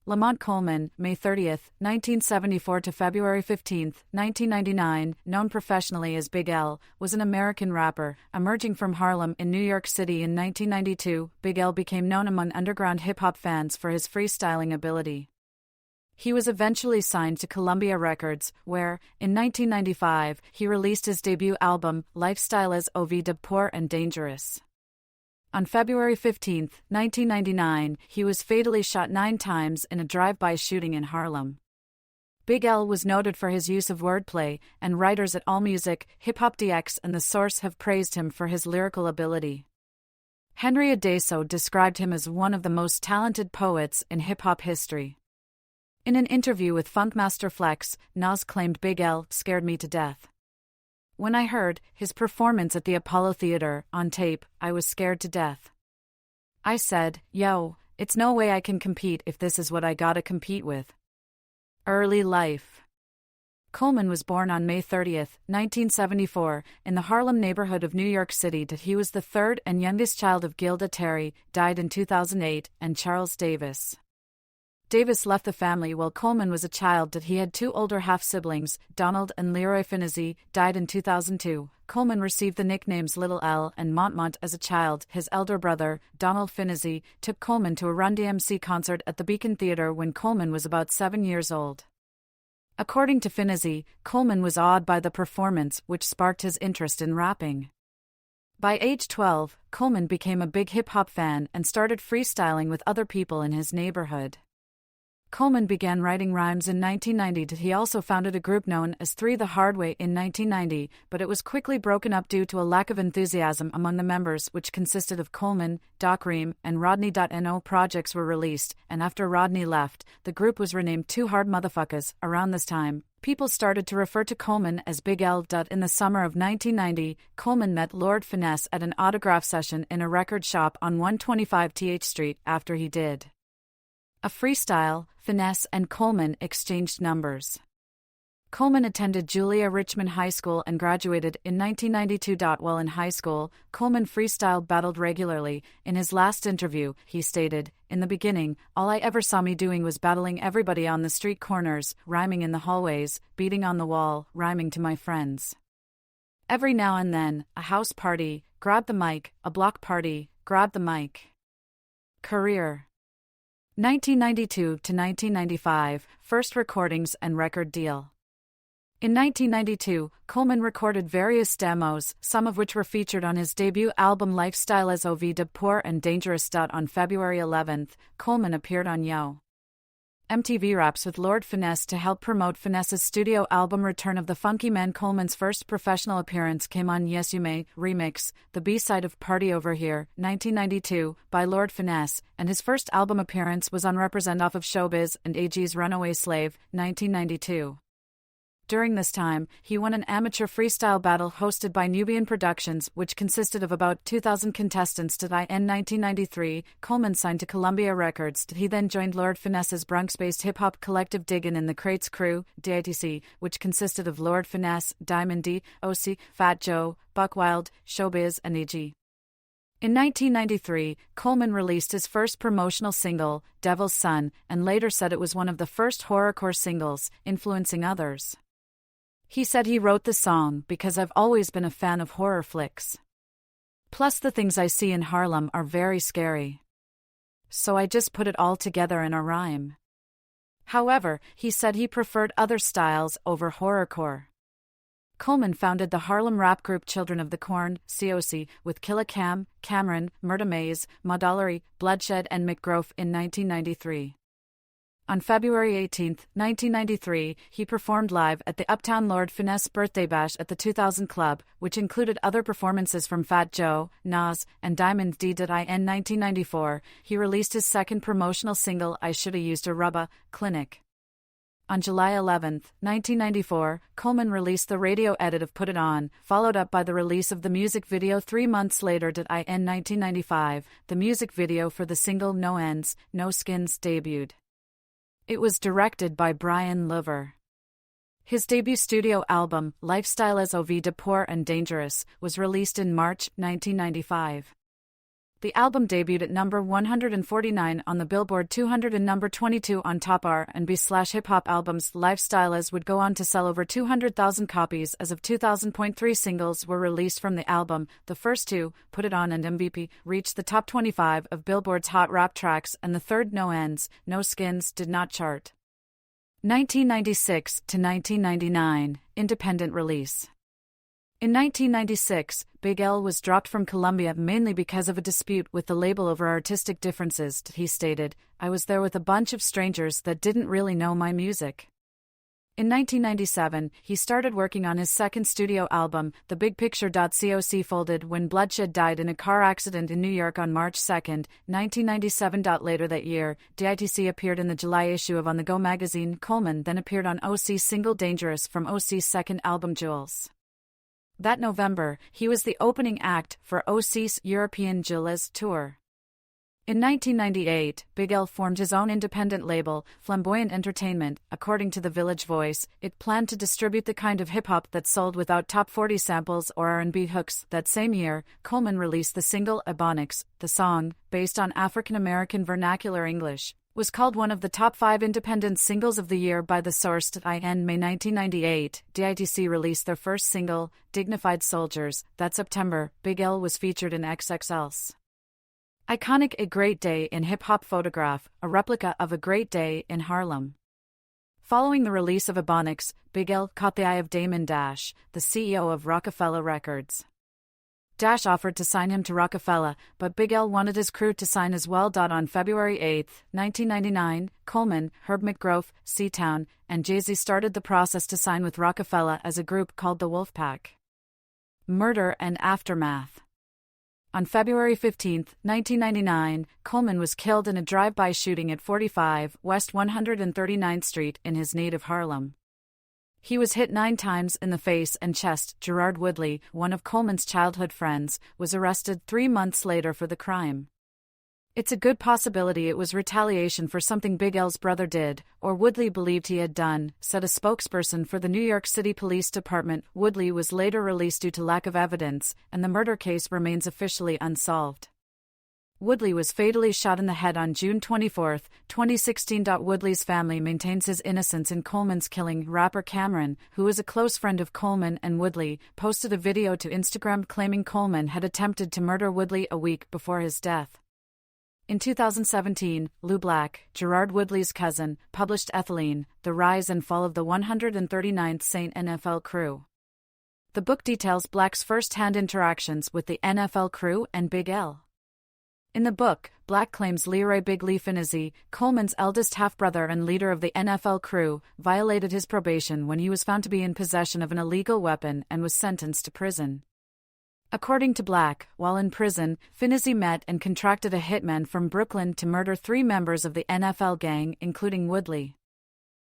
Lamont Coleman, May 30, 1974 to February 15, 1999, known professionally as Big L, was an American rapper, emerging from Harlem in New York City in 1992. Big L became known among underground hip-hop fans for his freestyling ability. He was eventually signed to Columbia Records, where, in 1995, he released his debut album, Lifestylez de Poor and Dangerous. On February 15, 1999, he was fatally shot 9 times in a drive-by shooting in Harlem. Big L was noted for his use of wordplay, and writers at AllMusic, Hip Hop DX and The Source have praised him for his lyrical ability. Henry Adeso described him as one of the most talented poets in hip-hop history. In an interview with Funkmaster Flex, Nas claimed Big L scared me to death. When I heard his performance at the Apollo Theater on tape, I was scared to death. I said, yo, it's no way I can compete if this is what I gotta compete with. Early life. Coleman was born on May 30, 1974, in the Harlem neighborhood of New York City. He was the third and youngest child of Gilda Terry, died in 2008, and Charles Davis. Davis left the family while Coleman was a child. He had 2 older half-siblings, Donald and Leroy Finizzi, died in 2002. Coleman received the nicknames Little L and Mont as a child. His elder brother, Donald Finizzi, took Coleman to a Run DMC concert at the Beacon Theater when Coleman was about 7 years old. According to Finizzi, Coleman was awed by the performance, which sparked his interest in rapping. By age 12, Coleman became a big hip-hop fan and started freestyling with other people in his neighborhood. Coleman began writing rhymes in 1990. He also founded a group known as 3 the Hard Way in 1990, but it was quickly broken up due to a lack of enthusiasm among the members, which consisted of Coleman, Doc Ream, and Rodney. No projects were released, and after Rodney left, the group was renamed 2 Hard Motherfuckers. Around this time, people started to refer to Coleman as Big L. In the summer of 1990, Coleman met Lord Finesse at an autograph session in a record shop on 125 Th Street. After he did a freestyle, Finesse and Coleman exchanged numbers. Coleman attended Julia Richmond High School and graduated in 1992. While in high school, Coleman freestyle battled regularly. In his last interview, he stated, "In the beginning, all I ever saw me doing was battling everybody on the street corners, rhyming in the hallways, beating on the wall, rhyming to my friends. Every now and then, a house party, grab the mic, a block party, grab the mic." Career. 1992 to 1995, first recordings and record deal. In 1992, Coleman recorded various demos, some of which were featured on his debut album Lifestylez de Poor and Dangerous. On February 11, Coleman appeared on Yo! MTV Raps with Lord Finesse to help promote Finesse's studio album Return of the Funky Man. Coleman's first professional appearance came on Yes You May remix, the B-side of Party Over Here, 1992, by Lord Finesse, and his first album appearance was on Represent off of Showbiz and AG's Runaway Slave, 1992. During this time, he won an amateur freestyle battle hosted by Nubian Productions, which consisted of about 2,000 contestants. In 1993, Coleman signed to Columbia Records. He then joined Lord Finesse's Bronx-based hip-hop collective Diggin' in the Crates crew, DITC, which consisted of Lord Finesse, Diamond D, OC, Fat Joe, Buck Wild, Showbiz, and AG. In 1993, Coleman released his first promotional single, Devil's Son, and later said it was one of the first horrorcore singles, influencing others. He said he wrote the song because I've always been a fan of horror flicks. Plus the things I see in Harlem are very scary. So I just put it all together in a rhyme. However, he said he preferred other styles over horrorcore. Coleman founded the Harlem rap group Children of the Corn, COC, with Killa Cam, Cameron, Murda Maze, Modollery, Bloodshed and McGroff in 1993. On February 18, 1993, he performed live at the Uptown Lord Finesse Birthday Bash at the 2000 Club, which included other performances from Fat Joe, Nas, and Diamond D. In 1994, he released his second promotional single I Shoulda Used a Rubber, Clinic. On July 11, 1994, Coleman released the radio edit of Put It On, followed up by the release of the music video 3 months later. In 1995, the music video for the single No Ends, No Skins debuted. It was directed by Brian Lover. His debut studio album, Lifestylez de Poor and Dangerous, was released in March 1995. The album debuted at number 149 on the Billboard 200 and number 22 on top R&B/hip-hop albums. Lifestylez would go on to sell over 200,000 copies as of 2000. Singles were released from the album. The first two, Put It On and MVP, reached the top 25 of Billboard's hot rap tracks, and the third, No Ends, No Skins, did not chart. 1996 to 1999, independent release. In 1996, Big L was dropped from Columbia mainly because of a dispute with the label over artistic differences. He stated, "I was there with a bunch of strangers that didn't really know my music." In 1997, he started working on his second studio album, The Big Picture. Coc folded when Bloodshed died in a car accident in New York on March 2, 1997. Later that year, DITC appeared in the July issue of On The Go magazine. Coleman then appeared on OC's single Dangerous from OC's second album Jewels. That November, he was the opening act for OC's European Jewels tour. In 1998, Big L formed his own independent label, Flamboyant Entertainment. According to The Village Voice, it planned to distribute the kind of hip-hop that sold without top 40 samples or R&B hooks. That same year, Coleman released the single Ebonics. The song, based on African-American vernacular English, was called one of the top 5 independent singles of the year by The Source. In May 1998, DITC released their first single, Dignified Soldiers. That September, Big L was featured in XXL's iconic A Great Day in Hip-Hop photograph, a replica of A Great Day in Harlem. Following the release of Ebonics, Big L caught the eye of Damon Dash, the CEO of Rockefeller Records. Dash offered to sign him to Rockefeller, but Big L wanted his crew to sign as well. On February 8, 1999, Coleman, Herb McGroff, C-Town, and Jay-Z started the process to sign with Rockefeller as a group called the Wolfpack. Murder and Aftermath. On February 15, 1999, Coleman was killed in a drive-by shooting at 45 West 139th Street in his native Harlem. He was hit 9 times in the face and chest. Gerard Woodley, one of Coleman's childhood friends, was arrested 3 months later for the crime. It's a good possibility it was retaliation for something Big L's brother did, or Woodley believed he had done, said a spokesperson for the New York City Police Department. Woodley was later released due to lack of evidence, and the murder case remains officially unsolved. Woodley was fatally shot in the head on June 24, 2016. Woodley's family maintains his innocence in Coleman's killing. Rapper Cameron, who is a close friend of Coleman and Woodley, posted a video to Instagram claiming Coleman had attempted to murder Woodley a week before his death. In 2017, Lou Black, Gerard Woodley's cousin, published Ethylene, The Rise and Fall of the 139th Saint NFL Crew. The book details Black's first-hand interactions with the NFL crew and Big L. In the book, Black claims Leroy Big Lee Finizzi, Coleman's eldest half-brother and leader of the NFL crew, violated his probation when he was found to be in possession of an illegal weapon and was sentenced to prison. According to Black, while in prison, Finizzi met and contracted a hitman from Brooklyn to murder 3 members of the NFL gang, including Woodley.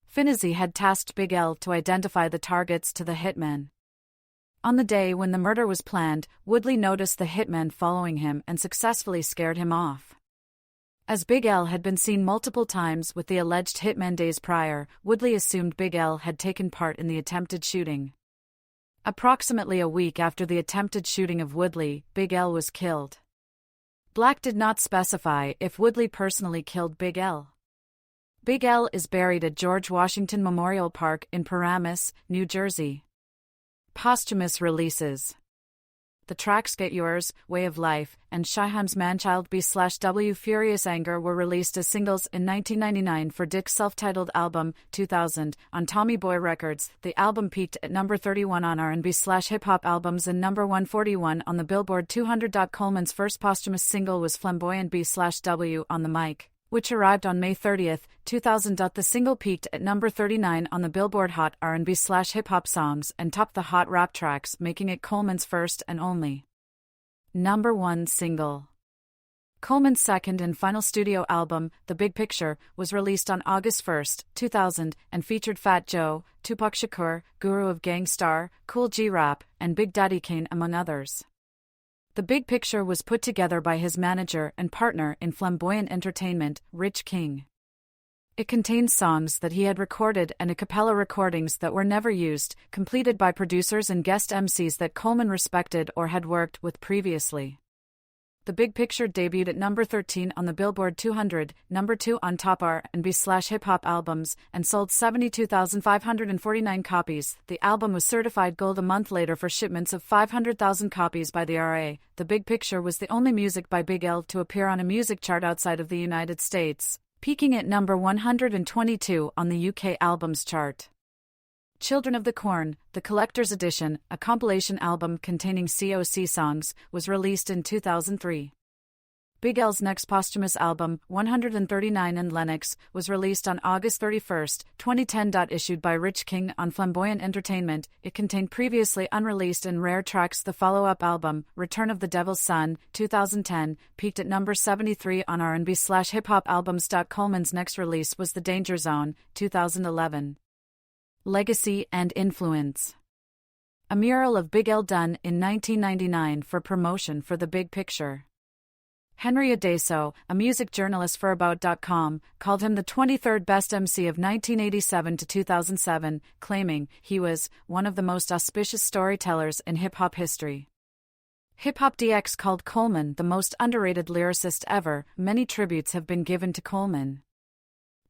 Finizzi had tasked Big L to identify the targets to the hitman. On the day when the murder was planned, Woodley noticed the hitman following him and successfully scared him off. As Big L had been seen multiple times with the alleged hitman days prior, Woodley assumed Big L had taken part in the attempted shooting. Approximately a week after the attempted shooting of Woodley, Big L was killed. Black did not specify if Woodley personally killed Big L. Big L is buried at George Washington Memorial Park in Paramus, New Jersey. Posthumous releases. The tracks Get Yours, Way of Life, and Shyheim's Manchild B/W Furious Anger were released as singles in 1999 for Dick's self-titled album, 2000, on Tommy Boy Records. The album peaked at number 31 on R&B/hip-hop albums and number 141 on the Billboard 200. Coleman's first posthumous single was Flamboyant B/W on the Mic, which arrived on May 30, 2000. The single peaked at number 39 on the Billboard Hot R&B/hip-hop songs and topped the Hot Rap tracks, making it Coleman's first and only number 1 single. Coleman's second and final studio album, The Big Picture, was released on August 1, 2000, and featured Fat Joe, Tupac Shakur, Guru of Gang Starr, Kool G Rap, and Big Daddy Kane, among others. The Big Picture was put together by his manager and partner in Flamboyant Entertainment, Rich King. It contains songs that he had recorded and a cappella recordings that were never used, completed by producers and guest MCs that Coleman respected or had worked with previously. The Big Picture debuted at number 13 on the Billboard 200, number 2 on top R&B/hip hop albums, and sold 72,549 copies. The album was certified gold a month later for shipments of 500,000 copies by the RA. The Big Picture was the only music by Big L to appear on a music chart outside of the United States, peaking at number 122 on the UK albums chart. Children of the Corn, the Collector's Edition, a compilation album containing COC songs, was released in 2003. Big L's next posthumous album, 139 and Lennox, was released on August 31, 2010. Issued by Rich King on Flamboyant Entertainment, it contained previously unreleased and rare tracks. The follow-up album, Return of the Devil's Son, 2010, peaked at number 73 on R&B/hip hop albums. Coleman's next release was The Danger Zone, 2011. Legacy and influence. A mural of Big L done in 1999 for promotion for The Big Picture. Henry Adeso, a music journalist for About.com, called him the 23rd best MC of 1987 to 2007, claiming he was one of the most auspicious storytellers in hip-hop history. Hip Hop DX called Coleman the most underrated lyricist ever. Many tributes have been given to Coleman.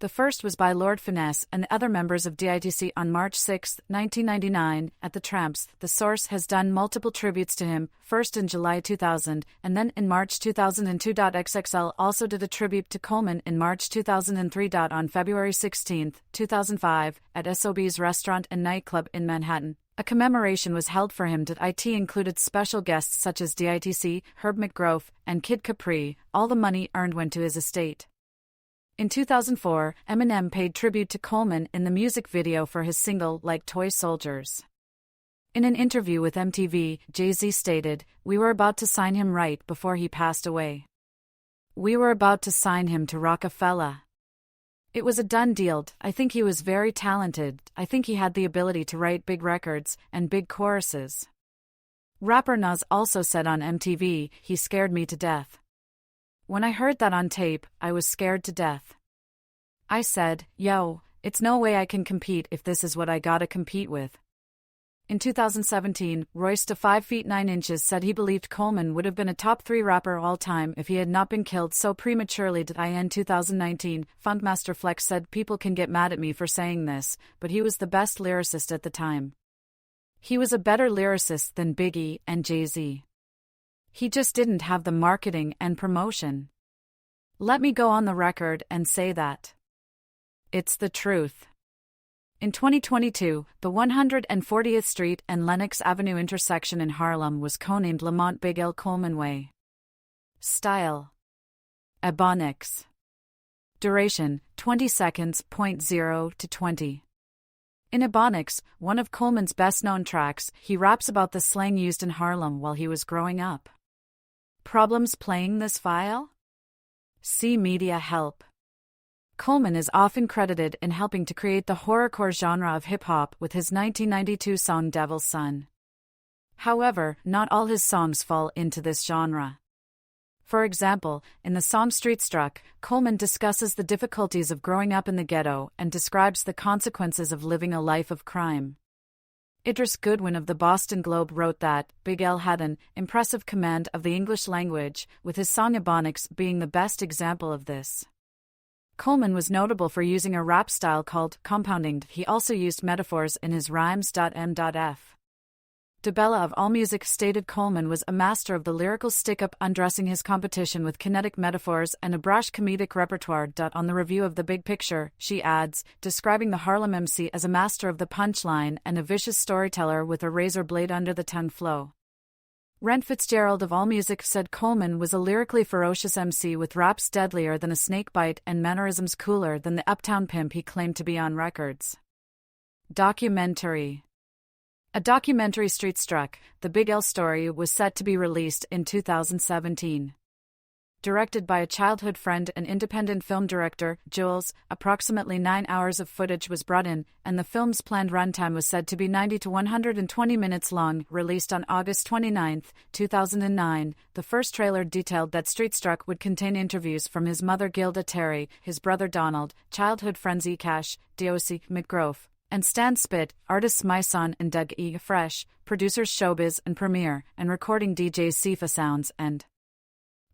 The first was by Lord Finesse and the other members of DITC on March 6, 1999, at the Tramps. The Source has done multiple tributes to him, first in July 2000, and then in March 2002. XXL also did a tribute to Coleman in March 2003. On February 16, 2005, at SOB's restaurant and nightclub in Manhattan, a commemoration was held for him. It included special guests such as DITC, Herb McGroff, and Kid Capri. All the money earned went to his estate. In 2004, Eminem paid tribute to Coleman in the music video for his single Like Toy Soldiers. In an interview with MTV, Jay-Z stated, "We were about to sign him right before he passed away. We were about to sign him to Rockefeller. It was a done deal. I think he was very talented. I think he had the ability to write big records and big choruses." Rapper Nas also said on MTV, "He scared me to death. When I heard that on tape, I was scared to death. I said, yo, it's no way I can compete if this is what I gotta compete with." In 2017, Royce da 5 feet 9 inches said he believed Coleman would have been a top 3 rapper all time if he had not been killed so prematurely. In 2019, Funkmaster Flex said, "People can get mad at me for saying this, but he was the best lyricist at the time. He was a better lyricist than Biggie and Jay-Z. He just didn't have the marketing and promotion. Let me go on the record and say that. It's the truth." In 2022, the 140th Street and Lenox Avenue intersection in Harlem was conamed Lamont Big L Coleman Way. Style: Ebonics. Duration: 20 seconds. 0 to 20. In Ebonics, one of Coleman's best-known tracks, he raps about the slang used in Harlem while he was growing up. Problems playing this file? See Media Help. Coleman is often credited in helping to create the horrorcore genre of hip-hop with his 1992 song Devil's Son. However, not all his songs fall into this genre. For example, in the song Street Struck, Coleman discusses the difficulties of growing up in the ghetto and describes the consequences of living a life of crime. Idris Goodwin of the Boston Globe wrote that Big L had an impressive command of the English language, with his song Ebonics being the best example of this. Coleman was notable for using a rap style called compounding. He also used metaphors in his rhymes. M.F. DeBella of AllMusic stated Coleman was a master of the lyrical stick-up, undressing his competition with kinetic metaphors and a brash comedic repertoire. On the review of The Big Picture, she adds, describing the Harlem MC as a master of the punchline and a vicious storyteller with a razor blade under the tongue flow. Rent Fitzgerald of AllMusic said Coleman was a lyrically ferocious MC with raps deadlier than a snake bite and mannerisms cooler than the uptown pimp he claimed to be on records. Documentary. A documentary, Street Struck, The Big L Story, was set to be released in 2017. Directed by a childhood friend and independent film director, Jules, approximately 9 hours of footage was brought in, and the film's planned runtime was said to be 90 to 120 minutes long. Released on August 29, 2009, the first trailer detailed that Street Struck would contain interviews from his mother Gilda Terry, his brother Donald, childhood friends E. Cash, D.O.C. McGroff, and Stan Spit, artists Myson and Doug E. Fresh, producers Showbiz and Premiere, and recording DJs Sifa Sounds and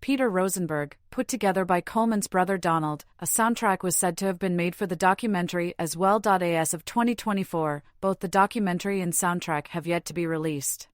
Peter Rosenberg, put together by Coleman's brother Donald. A soundtrack was said to have been made for the documentary as well. As of 2024, both the documentary and soundtrack have yet to be released.